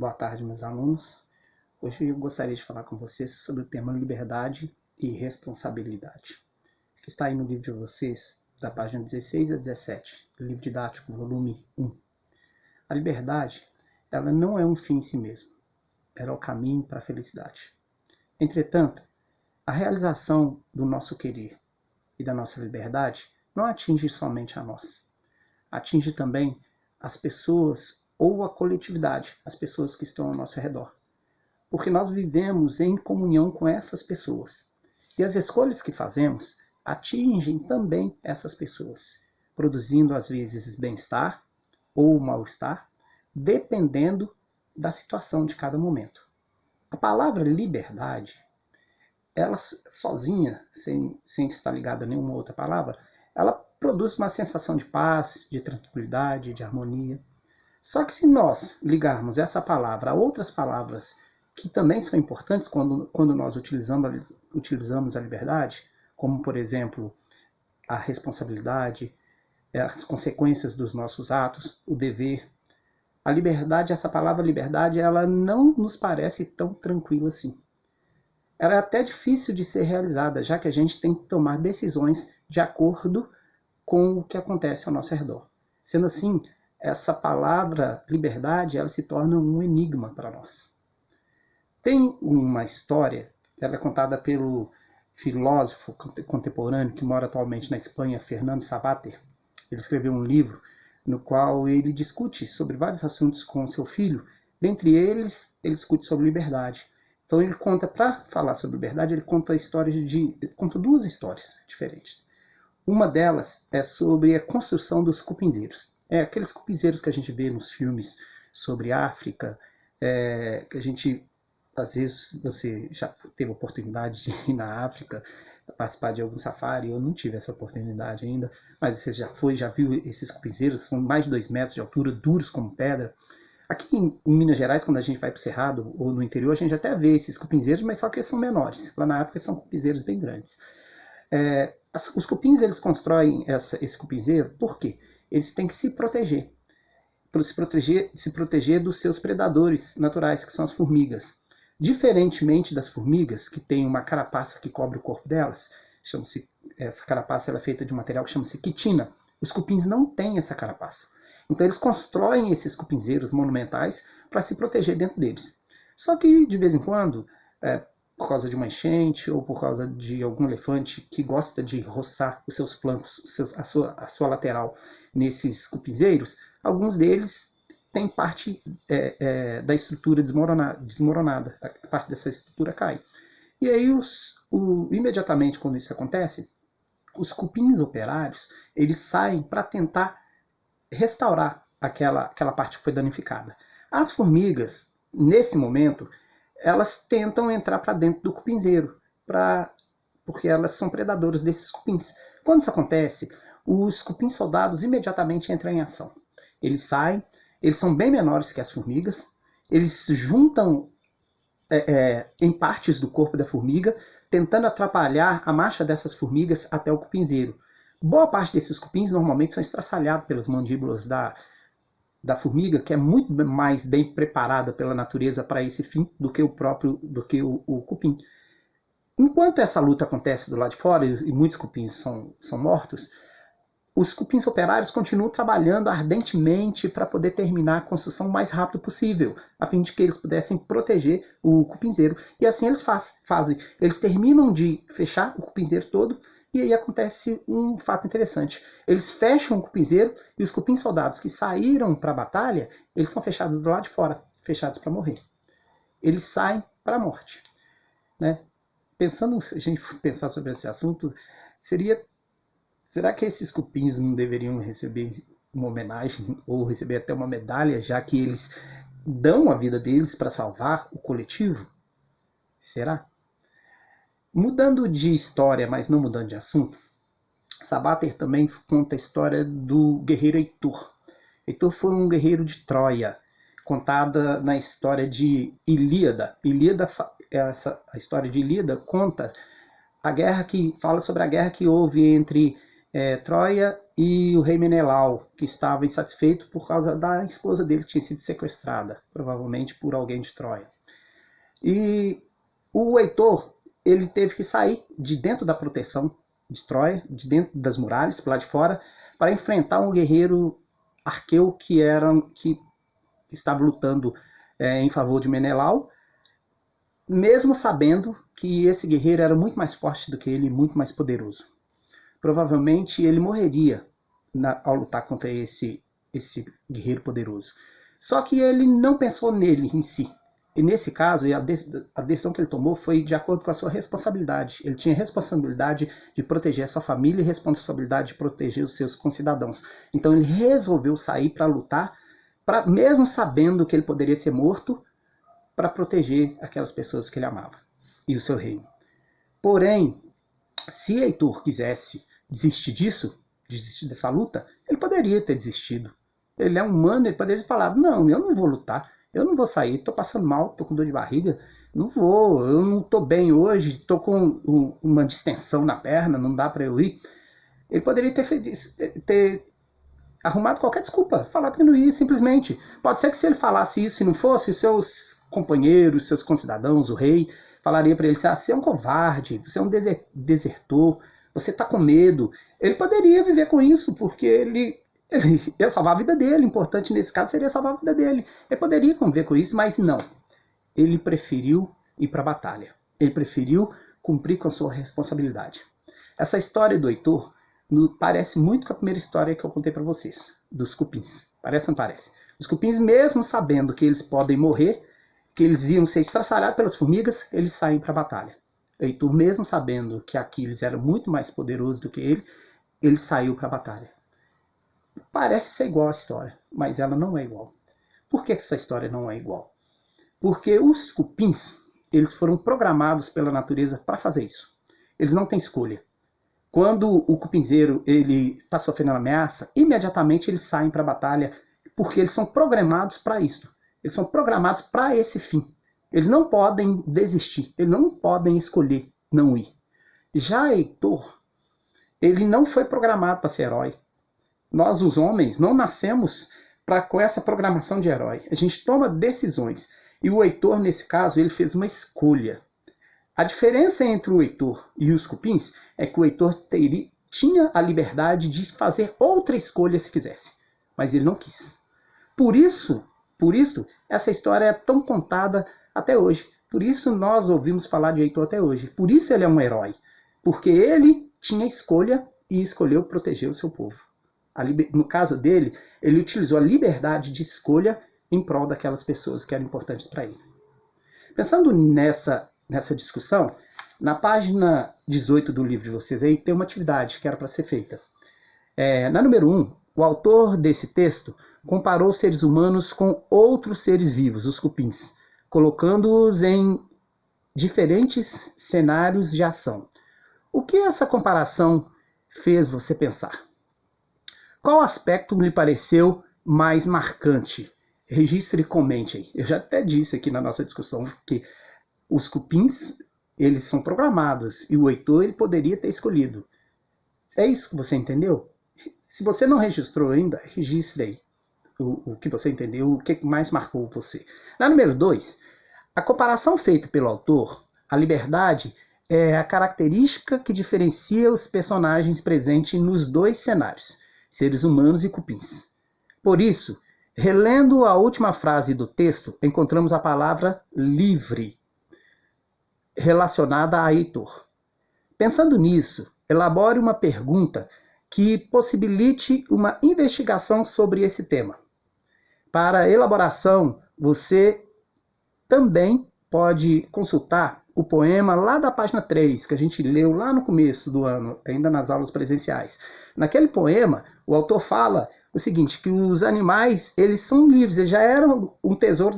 Boa tarde, meus alunos. Hoje eu gostaria de falar com vocês sobre o tema liberdade e responsabilidade, que está aí no livro de vocês, da página 16 a 17, do livro didático, volume 1. A liberdade, ela não é um fim em si mesmo, ela é o caminho para a felicidade. Entretanto, a realização do nosso querer e da nossa liberdade não atinge somente a nós, atinge também as pessoas ou a coletividade, as pessoas que estão ao nosso redor. Porque nós vivemos em comunhão com essas pessoas. E as escolhas que fazemos atingem também essas pessoas, produzindo às vezes bem-estar ou mal-estar, dependendo da situação de cada momento. A palavra liberdade, ela sozinha, sem estar ligada a nenhuma outra palavra, ela produz uma sensação de paz, de tranquilidade, de harmonia. Só que se nós ligarmos essa palavra a outras palavras que também são importantes quando nós utilizamos a liberdade, como, por exemplo, a responsabilidade, as consequências dos nossos atos, o dever, a liberdade, essa palavra liberdade, ela não nos parece tão tranquila assim. Ela é até difícil de ser realizada, já que a gente tem que tomar decisões de acordo com o que acontece ao nosso redor. Sendo assim, essa palavra liberdade, ela se torna um enigma para nós. Tem uma história, ela é contada pelo filósofo contemporâneo que mora atualmente na Espanha, Fernando Savater. Ele escreveu um livro no qual ele discute sobre vários assuntos com seu filho. Dentre eles, ele discute sobre liberdade. Então ele conta, para falar sobre liberdade, ele conta duas histórias diferentes. Uma delas é sobre a construção dos cupinzeiros. Aqueles cupinzeiros que a gente vê nos filmes sobre África, que a gente, às vezes, você já teve a oportunidade de ir na África, participar de algum safari. Eu não tive essa oportunidade ainda, mas você já viu esses cupinzeiros, são mais de 2 metros de altura, duros como pedra. Aqui em Minas Gerais, quando a gente vai para o Cerrado ou no interior, a gente até vê esses cupinzeiros, mas só que eles são menores. Lá na África são cupinzeiros bem grandes. Os cupins, eles constroem esse cupinzeiro, por quê? Eles têm que se proteger, para se proteger dos seus predadores naturais, que são as formigas. Diferentemente das formigas, que têm uma carapaça que cobre o corpo delas, essa carapaça ela é feita de um material que chama-se quitina. Os cupins não têm essa carapaça. Então eles constroem esses cupinzeiros monumentais para se proteger dentro deles. Só que, de vez em quando, por causa de uma enchente ou por causa de algum elefante que gosta de roçar os seus flancos, a sua lateral nesses cupinzeiros, alguns deles têm parte da estrutura desmoronada, a parte dessa estrutura cai. E aí, imediatamente quando isso acontece, os cupins operários, eles saem para tentar restaurar aquela parte que foi danificada. As formigas, nesse momento, elas tentam entrar para dentro do cupinzeiro, porque elas são predadoras desses cupins. Quando isso acontece, os cupins soldados imediatamente entram em ação. Eles saem, eles são bem menores que as formigas, eles se juntam em partes do corpo da formiga, tentando atrapalhar a marcha dessas formigas até o cupinzeiro. Boa parte desses cupins normalmente são estraçalhados pelas mandíbulas da formiga, que é muito mais bem preparada pela natureza para esse fim do que o cupim. Enquanto essa luta acontece do lado de fora, e muitos cupins são mortos, os cupins operários continuam trabalhando ardentemente para poder terminar a construção o mais rápido possível, a fim de que eles pudessem proteger o cupinzeiro. E assim eles fazem. Eles terminam de fechar o cupinzeiro todo, e aí acontece um fato interessante. Eles fecham o cupinzeiro e os cupins soldados que saíram para a batalha, eles são fechados do lado de fora, fechados para morrer. Eles saem para a morte. Né? A gente pensar sobre esse assunto, será que esses cupins não deveriam receber uma homenagem ou receber até uma medalha, já que eles dão a vida deles para salvar o coletivo? Será? Mudando de história, mas não mudando de assunto, Savater também conta a história do guerreiro Heitor. Heitor foi um guerreiro de Troia, contada na história de Ilíada. A história de Ilíada conta fala sobre a guerra que houve entre Troia e o rei Menelau, que estava insatisfeito por causa da esposa dele que tinha sido sequestrada, provavelmente por alguém de Troia. E o Heitor, ele teve que sair de dentro da proteção de Troia, de dentro das muralhas, para lá de fora, para enfrentar um guerreiro arqueu que estava lutando em favor de Menelau, mesmo sabendo que esse guerreiro era muito mais forte do que ele, muito mais poderoso. Provavelmente ele morreria ao lutar contra esse guerreiro poderoso. Só que ele não pensou nele em si. E nesse caso, a decisão que ele tomou foi de acordo com a sua responsabilidade. Ele tinha responsabilidade de proteger a sua família e responsabilidade de proteger os seus concidadãos. Então ele resolveu sair para lutar, mesmo sabendo que ele poderia ser morto, para proteger aquelas pessoas que ele amava e o seu reino. Porém, se Heitor quisesse desistir dessa luta, ele poderia ter desistido. Ele é humano, ele poderia ter falado, não, eu não vou lutar, eu não vou sair, estou passando mal, estou com dor de barriga, não vou, eu não estou bem hoje, estou com uma distensão na perna, não dá para eu ir. Ele poderia ter arrumado qualquer desculpa, falado que não ia, simplesmente. Pode ser que se ele falasse isso e não fosse, os seus companheiros, seus concidadãos, o rei, falaria para ele, você é um covarde, você é um desertor, você está com medo. Ele poderia viver com isso, porque ele ia salvar a vida dele, importante nesse caso seria salvar a vida dele. Ele poderia conviver com isso, mas não. Ele preferiu ir para a batalha. Ele preferiu cumprir com a sua responsabilidade. Essa história do Heitor parece muito com a primeira história que eu contei para vocês, dos cupins. Parece ou não parece? Os cupins, mesmo sabendo que eles podem morrer, que eles iam ser estraçalhados pelas formigas, eles saem para a batalha. Heitor, mesmo sabendo que Aquiles era muito mais poderoso do que ele saiu para a batalha. Parece ser igual a história, mas ela não é igual. Por que essa história não é igual? Porque os cupins, eles foram programados pela natureza para fazer isso. Eles não têm escolha. Quando o cupinzeiro está sofrendo uma ameaça, imediatamente eles saem para a batalha, porque eles são programados para isso. Eles são programados para esse fim. Eles não podem desistir, eles não podem escolher não ir. Já Heitor, ele não foi programado para ser herói. Nós, os homens, não nascemos com essa programação de herói. A gente toma decisões. E o Heitor, nesse caso, ele fez uma escolha. A diferença entre o Heitor e os cupins é que o Heitor tinha a liberdade de fazer outra escolha se quisesse, mas ele não quis. Por isso, essa história é tão contada até hoje. Por isso nós ouvimos falar de Heitor até hoje. Por isso ele é um herói, porque ele tinha escolha e escolheu proteger o seu povo. No caso dele, ele utilizou a liberdade de escolha em prol daquelas pessoas que eram importantes para ele. Pensando nessa discussão, na página 18 do livro de vocês aí tem uma atividade que era para ser feita. Na número 1, o autor desse texto comparou os seres humanos com outros seres vivos, os cupins, colocando-os em diferentes cenários de ação. O que essa comparação fez você pensar? Qual aspecto lhe pareceu mais marcante? Registre e comente aí. Eu já até disse aqui na nossa discussão que os cupins, eles são programados e o Heitor, ele poderia ter escolhido. É isso que você entendeu? Se você não registrou ainda, registre aí o que você entendeu, o que mais marcou você. Na número 2, a comparação feita pelo autor, a liberdade, é a característica que diferencia os personagens presentes nos dois cenários, seres humanos e cupins. Por isso, relendo a última frase do texto, encontramos a palavra livre, relacionada a Heitor. Pensando nisso, elabore uma pergunta que possibilite uma investigação sobre esse tema. Para a elaboração, você também pode consultar o poema lá da página 3, que a gente leu lá no começo do ano, ainda nas aulas presenciais. Naquele poema, o autor fala o seguinte, que os animais, eles são livres, eles já eram um tesouro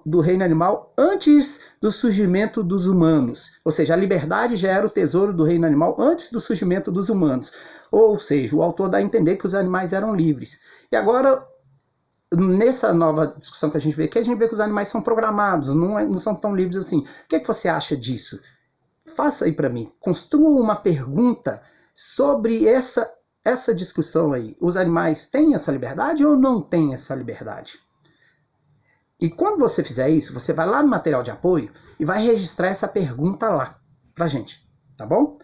do reino animal antes do surgimento dos humanos. Ou seja, a liberdade já era o tesouro do reino animal antes do surgimento dos humanos. Ou seja, o autor dá a entender que os animais eram livres. E agora, nessa nova discussão que a gente vê aqui, a gente vê que os animais são programados, não são tão livres assim. O que você acha disso? Faça aí para mim. Construa uma pergunta sobre essa essa discussão aí, os animais têm essa liberdade ou não têm essa liberdade? E quando você fizer isso, você vai lá no material de apoio e vai registrar essa pergunta lá pra gente, tá bom?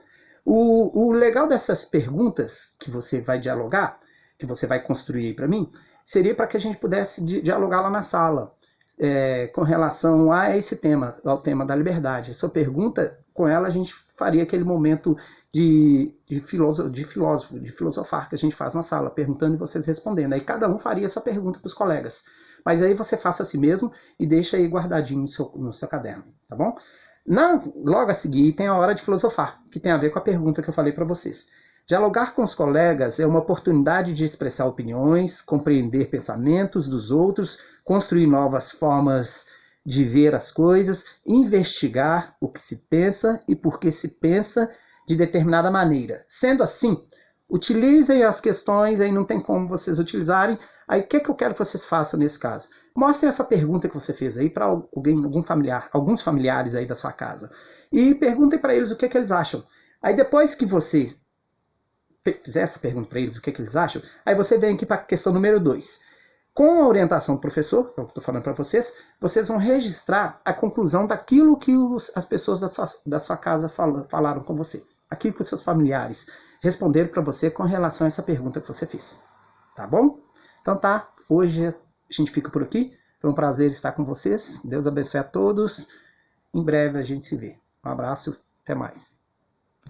O legal dessas perguntas que você vai dialogar, que você vai construir aí para mim, seria para que a gente pudesse dialogar lá na sala, com relação a esse tema, ao tema da liberdade. Essa pergunta, com ela a gente faria aquele momento de filosofar que a gente faz na sala, perguntando e vocês respondendo. Aí cada um faria essa pergunta para os colegas. Mas aí você faça a si mesmo e deixa aí guardadinho no seu caderno, tá bom? Logo a seguir tem a hora de filosofar, que tem a ver com a pergunta que eu falei para vocês. Dialogar com os colegas é uma oportunidade de expressar opiniões, compreender pensamentos dos outros, construir novas formas de ver as coisas, investigar o que se pensa e por que se pensa de determinada maneira. Sendo assim, utilizem as questões, aí não tem como vocês utilizarem. Aí o que eu quero que vocês façam nesse caso? Mostrem essa pergunta que você fez aí para alguns familiares aí da sua casa. E perguntem para eles o que eles acham. Aí depois que você fizer essa pergunta para eles, o que eles acham, aí você vem aqui para a questão número 2. Com a orientação do professor, que eu estou falando para vocês, vocês vão registrar a conclusão daquilo que as pessoas da sua casa falaram com você. Aquilo que os seus familiares responderam para você com relação a essa pergunta que você fez. Tá bom? Então tá, hoje a gente fica por aqui. Foi um prazer estar com vocês. Deus abençoe a todos. Em breve a gente se vê. Um abraço, até mais.